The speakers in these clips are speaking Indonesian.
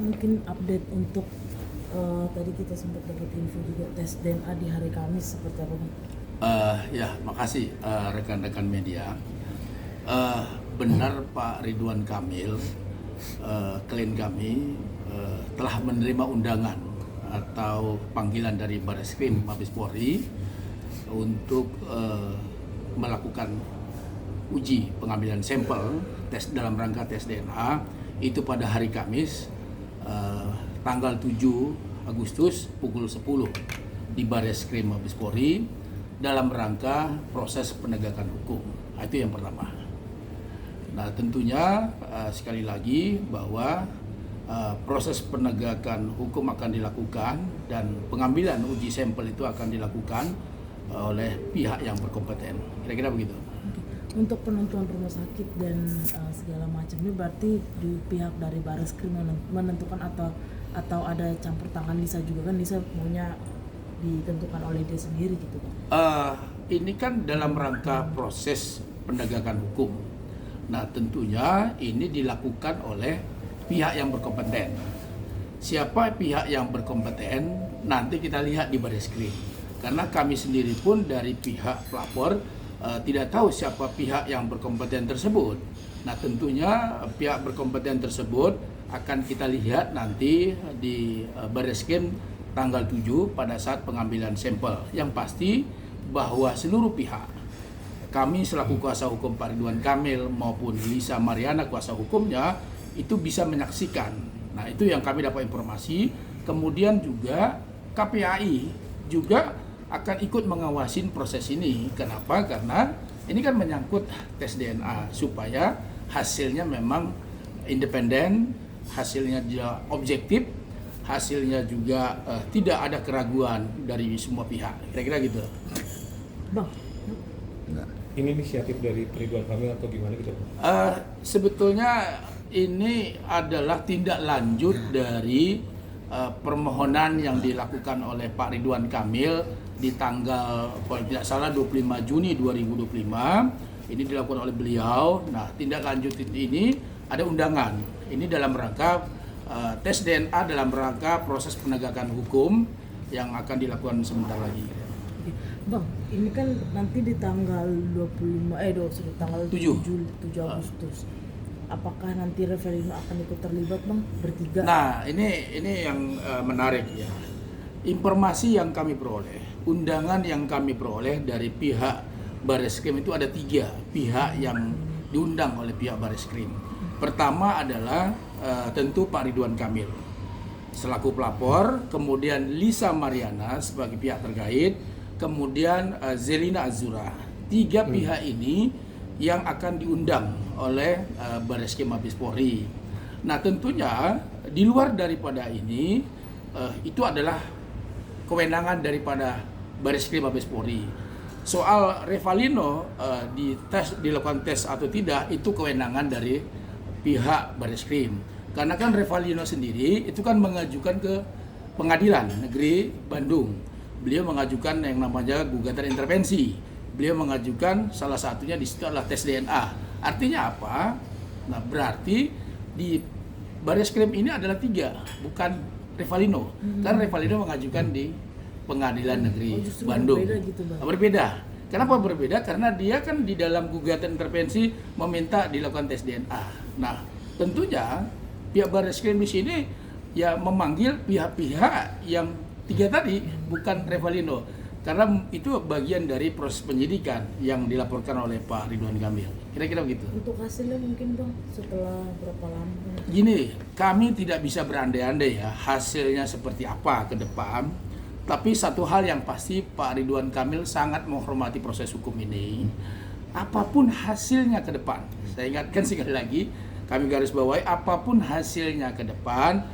mungkin update untuk tadi kita sempat dapat info juga tes DNA di hari Kamis seperti apa Bang? Ya, makasih rekan-rekan media. Benar Pak Ridwan Kamil, klien kami telah menerima undangan atau panggilan dari Barreskrim Mabes Polri untuk melakukan uji pengambilan sampel tes dalam rangka tes DNA itu pada hari Kamis tanggal 7 Agustus pukul 10 di Barreskrim Mabes Polri dalam rangka proses penegakan hukum. Itu yang pertama. Nah, tentunya sekali lagi bahwa proses penegakan hukum akan dilakukan dan pengambilan uji sampel itu akan dilakukan oleh pihak yang berkompeten. Kira-kira begitu. Untuk penentuan rumah sakit dan segala macamnya berarti di pihak dari Barreskrim menentukan atau ada campur tangan Lisa juga kan? Lisa maunya ditentukan oleh dia sendiri gitu kan? Ini kan dalam rangka proses penegakan hukum. Nah, tentunya ini dilakukan oleh pihak yang berkompeten. Siapa pihak yang berkompeten nanti kita lihat di Barreskrim. Karena kami sendiri pun dari pihak pelapor tidak tahu siapa pihak yang berkompeten tersebut. Nah, tentunya pihak berkompeten tersebut akan kita lihat nanti di Barreskrim tanggal 7 pada saat pengambilan sampel. Yang pasti bahwa seluruh pihak, kami selaku kuasa hukum Pak Ridwan Kamil maupun Lisa Mariana kuasa hukumnya itu bisa menyaksikan. Nah, itu yang kami dapat informasi. Kemudian juga KPAI juga akan ikut mengawasin proses ini. Kenapa? Karena ini kan menyangkut tes DNA supaya hasilnya memang independen, hasilnya juga objektif, hasilnya juga tidak ada keraguan dari semua pihak. Kira-kira gitu. Bang, ini inisiatif dari Ridwan Kamil atau gimana gitu? Sebetulnya ini adalah tindak lanjut dari permohonan yang dilakukan oleh Pak Ridwan Kamil di tanggal kalau tidak salah 25 Juni 2025. Ini dilakukan oleh beliau. Nah, tindak lanjut ini ada undangan. Ini dalam rangka tes DNA dalam rangka proses penegakan hukum yang akan dilakukan sebentar lagi. Bang, ini kan nanti di tanggal 7 Agustus. Apakah nanti Revalino akan ikut terlibat, Bang, bertiga? Nah, ini yang menarik ya. Informasi yang kami peroleh, undangan yang kami peroleh dari pihak Barreskrim itu ada 3 pihak yang diundang oleh pihak Barreskrim. Pertama adalah tentu Pak Ridwan Kamil selaku pelapor, kemudian Lisa Mariana sebagai pihak terkait, kemudian Zelina Azura. 3 pihak ini yang akan diundang oleh Barreskrim Mabes Polri. Nah, tentunya di luar daripada ini itu adalah kewenangan daripada Barreskrim Mabes Polri. Soal Revalino dilakukan tes atau tidak itu kewenangan dari pihak Barreskrim. Karena kan Revalino sendiri itu kan mengajukan ke Pengadilan Negeri Bandung. Beliau mengajukan yang namanya gugatan intervensi. Beliau mengajukan salah satunya di situ adalah tes DNA. Artinya apa? Nah, berarti di Barreskrim ini adalah 3, bukan Revalino. Karena Revalino mengajukan di Pengadilan Negeri Bandung. Berbeda gitu, Bang. Berbeda. Kenapa berbeda? Karena dia kan di dalam gugatan intervensi meminta dilakukan tes DNA. Nah, tentunya pihak Barreskrim di sini ya memanggil pihak-pihak yang 3 tadi, bukan Revalino. Karena itu bagian dari proses penyidikan yang dilaporkan oleh Pak Ridwan Kamil. Kira-kira begitu. Untuk hasilnya mungkin, Bang, setelah berapa lama? Gini, kami tidak bisa berandai-andai ya hasilnya seperti apa ke depan. Tapi satu hal yang pasti Pak Ridwan Kamil sangat menghormati proses hukum ini. Apapun hasilnya ke depan, saya ingatkan sekali lagi, kami garis bawahi apapun hasilnya ke depan,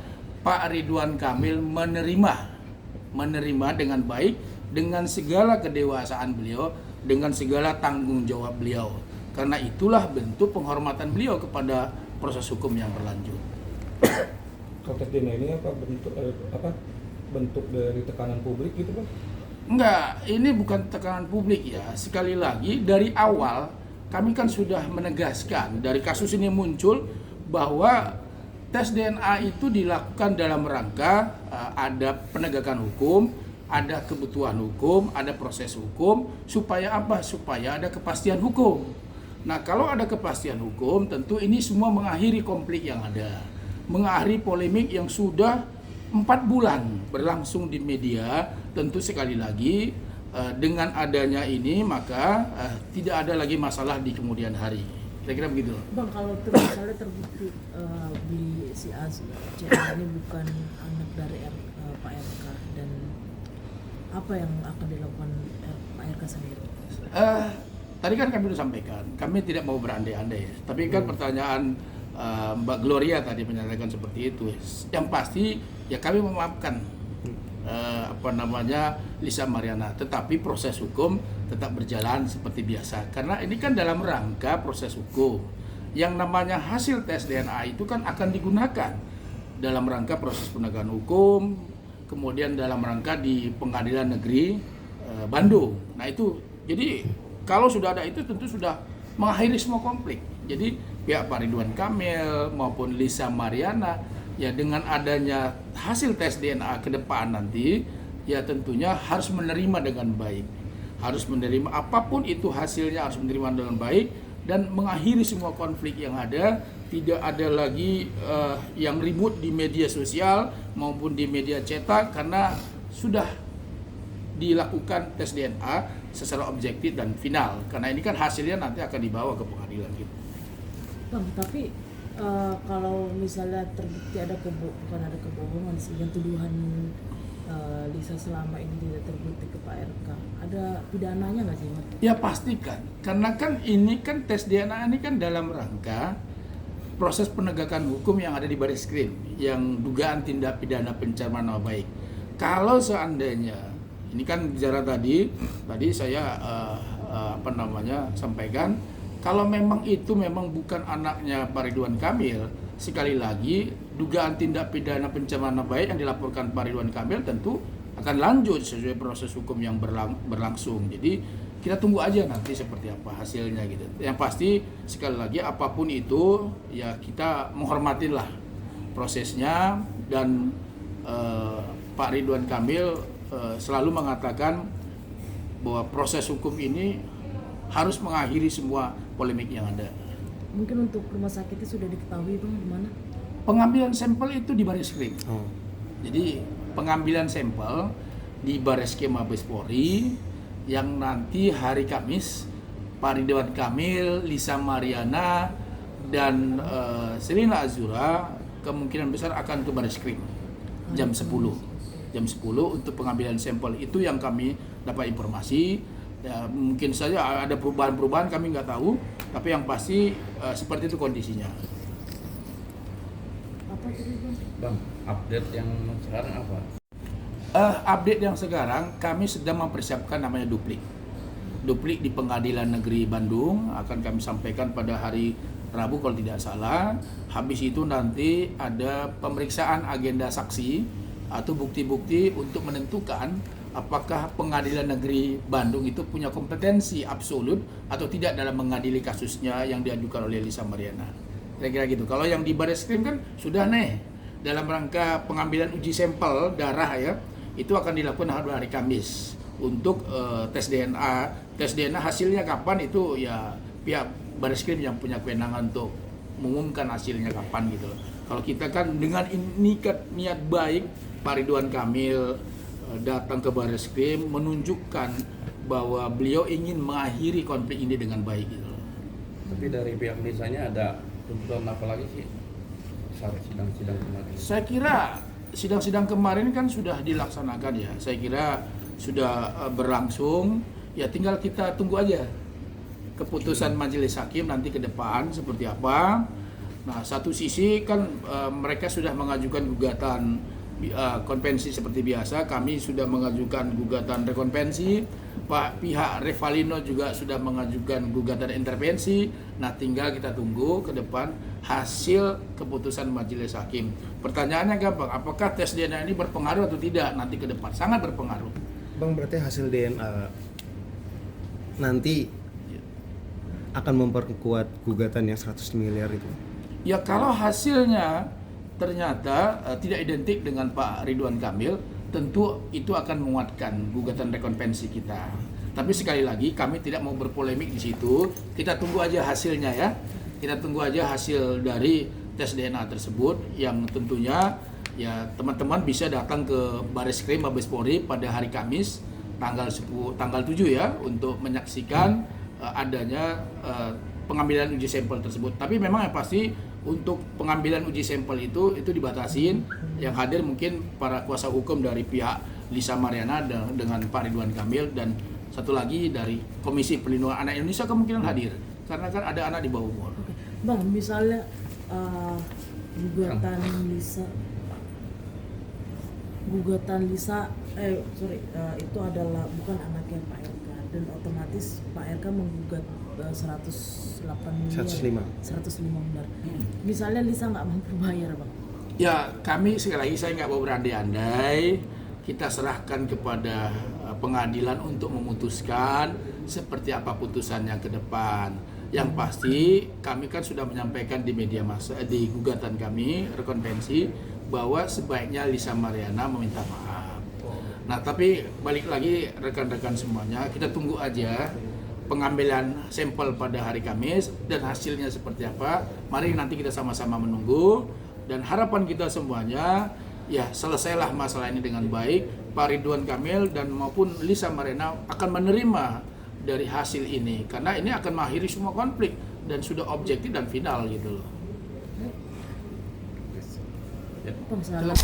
Pak Ridwan Kamil menerima dengan baik, dengan segala kedewasaan beliau, dengan segala tanggung jawab beliau. Karena itulah bentuk penghormatan beliau kepada proses hukum yang berlanjut. Konteks DNA ini bentuk dari tekanan publik gitu, Bang? Enggak, ini bukan tekanan publik ya. Sekali lagi dari awal kami kan sudah menegaskan dari kasus ini muncul bahwa tes DNA itu dilakukan dalam rangka ada penegakan hukum, ada kebutuhan hukum, ada proses hukum, supaya apa? Supaya ada kepastian hukum. Nah, kalau ada kepastian hukum, tentu ini semua mengakhiri konflik yang ada, mengakhiri polemik yang sudah 4 bulan berlangsung di media. Tentu sekali lagi dengan adanya ini maka tidak ada lagi masalah di kemudian hari. Kira-kira begitu. Bang, kalau misalnya terbukti si A, si CA ini bukan anak dari Pak RK, dan apa yang akan dilakukan Pak RK sendiri? Tadi kan kami sudah sampaikan, kami tidak mau berandai-andai. Tapi kan pertanyaan Mbak Gloria tadi menyatakan seperti itu. Yang pasti ya kami memaafkan Lisa Mariana, tetapi proses hukum tetap berjalan seperti biasa. Karena ini kan dalam rangka proses hukum. Yang namanya hasil tes DNA itu kan akan digunakan dalam rangka proses penegakan hukum, kemudian dalam rangka di Pengadilan Negeri Bandung. Nah itu, jadi kalau sudah ada itu tentu sudah mengakhiri semua konflik. Jadi pihak Pak Ridwan Kamil maupun Lisa Mariana ya dengan adanya hasil tes DNA ke depan nanti ya tentunya harus menerima dengan baik. Harus menerima apapun itu hasilnya, harus menerima dengan baik dan mengakhiri semua konflik yang ada. Tidak ada lagi yang ribut di media sosial maupun di media cetak karena sudah dilakukan tes DNA secara objektif dan final. Karena ini kan hasilnya nanti akan dibawa ke pengadilan gitu. Bang, tapi kalau misalnya terbukti ada kebohongan sih, yang tuduhan Lisa selama ini tidak terbukti ke Pak RK, ada pidananya nggak sih, Bang? Ya pastikan, karena kan ini kan tes DNA ini kan dalam rangka proses penegakan hukum yang ada di Bareskrim, yang dugaan tindak pidana pencemaran nama baik. Kalau seandainya ini kan bicara tadi saya sampaikan kalau memang itu memang bukan anaknya Pak Ridwan Kamil, sekali lagi dugaan tindak pidana pencemaran nama baik yang dilaporkan Pak Ridwan Kamil tentu akan lanjut sesuai proses hukum yang berlangsung. Jadi kita tunggu aja nanti seperti apa hasilnya gitu. Yang pasti sekali lagi apapun itu ya kita menghormatilah prosesnya dan Pak Ridwan Kamil selalu mengatakan bahwa proses hukum ini harus mengakhiri semua polemik yang ada. Mungkin untuk rumah sakitnya sudah diketahui, Bang, di mana? Pengambilan sampel itu di Bareskrim. Jadi pengambilan sampel di Bareskrim Mabes Polri yang nanti hari Kamis Pak Ridwan Kamil, Lisa Mariana dan Selina Azura kemungkinan besar akan ke Bareskrim jam 10 untuk pengambilan sampel. Itu yang kami dapat informasi. Ya, mungkin saja ada perubahan-perubahan kami nggak tahu, tapi yang pasti seperti itu kondisinya. Apa tadi, Bang? Bang, update yang sekarang apa? Update yang sekarang kami sedang mempersiapkan namanya duplik di Pengadilan Negeri Bandung, akan kami sampaikan pada hari Rabu kalau tidak salah. Habis itu nanti ada pemeriksaan agenda saksi atau bukti-bukti untuk menentukan apakah Pengadilan Negeri Bandung itu punya kompetensi absolut atau tidak dalam mengadili kasusnya yang diajukan oleh Lisa Mariana. Kira-kira gitu. Kalau yang di Bareskrim kan sudah dalam rangka pengambilan uji sampel darah ya, itu akan dilakukan hari Kamis untuk tes DNA. Tes DNA hasilnya kapan itu ya pihak Bareskrim yang punya kewenangan untuk mengumumkan hasilnya kapan gitu loh. Kalau kita kan dengan niat baik Pak Ridwan Kamil datang ke Bareskrim menunjukkan bahwa beliau ingin mengakhiri konflik ini dengan baik gitu loh. Tapi dari pihak desanya ada tuntutan apa lagi sih saat sidang-sidang kemarin? Saya kira sidang-sidang kemarin kan sudah dilaksanakan ya. Saya kira sudah berlangsung. Ya tinggal kita tunggu aja keputusan majelis hakim nanti ke depan seperti apa. Nah, satu sisi kan mereka sudah mengajukan gugatan konvensi seperti biasa, kami sudah mengajukan gugatan rekonvensi, pihak Revalino juga sudah mengajukan gugatan intervensi. Nah, tinggal kita tunggu ke depan hasil keputusan majelis hakim. Pertanyaannya gampang, apakah tes DNA ini berpengaruh atau tidak nanti ke depan? Sangat berpengaruh. Bang, berarti hasil DNA nanti akan memperkuat gugatan yang 100 miliar itu? Ya kalau hasilnya ternyata tidak identik dengan Pak Ridwan Kamil, tentu itu akan menguatkan gugatan rekonvensi kita. Tapi sekali lagi kami tidak mau berpolemik di situ. Kita tunggu aja hasilnya ya. Kita tunggu aja hasil dari tes DNA tersebut yang tentunya ya teman-teman bisa datang ke Bareskrim Mabes Polri pada hari Kamis tanggal 7 ya untuk menyaksikan adanya pengambilan uji sampel tersebut. Tapi memang yang pasti untuk pengambilan uji sampel itu dibatasin. Yang hadir mungkin para kuasa hukum dari pihak Lisa Mariana dengan Pak Ridwan Kamil, dan satu lagi dari Komisi Perlindungan Anak Indonesia kemungkinan hadir karena kan ada anak di bawah umur. Oke. Bang, misalnya gugatan Lisa itu adalah bukan anaknya Pak RK, dan otomatis Pak RK menggugat 105 miliar. Misalnya Lisa nggak mampu bayar, Bang. Ya, kami sekali lagi saya nggak mau berandai-andai. Kita serahkan kepada pengadilan untuk memutuskan seperti apa putusannya ke depan. Yang pasti kami kan sudah menyampaikan di media massa, di gugatan kami rekonvensi, bahwa sebaiknya Lisa Mariana meminta maaf. Nah, tapi balik lagi rekan-rekan semuanya, kita tunggu aja pengambilan sampel pada hari Kamis dan hasilnya seperti apa. Mari nanti kita sama-sama menunggu, dan harapan kita semuanya ya selesailah masalah ini dengan baik. Pak Ridwan Kamil dan maupun Lisa Mariana akan menerima dari hasil ini karena ini akan mengakhiri semua konflik dan sudah objektif dan final gitu loh. Bang, salah.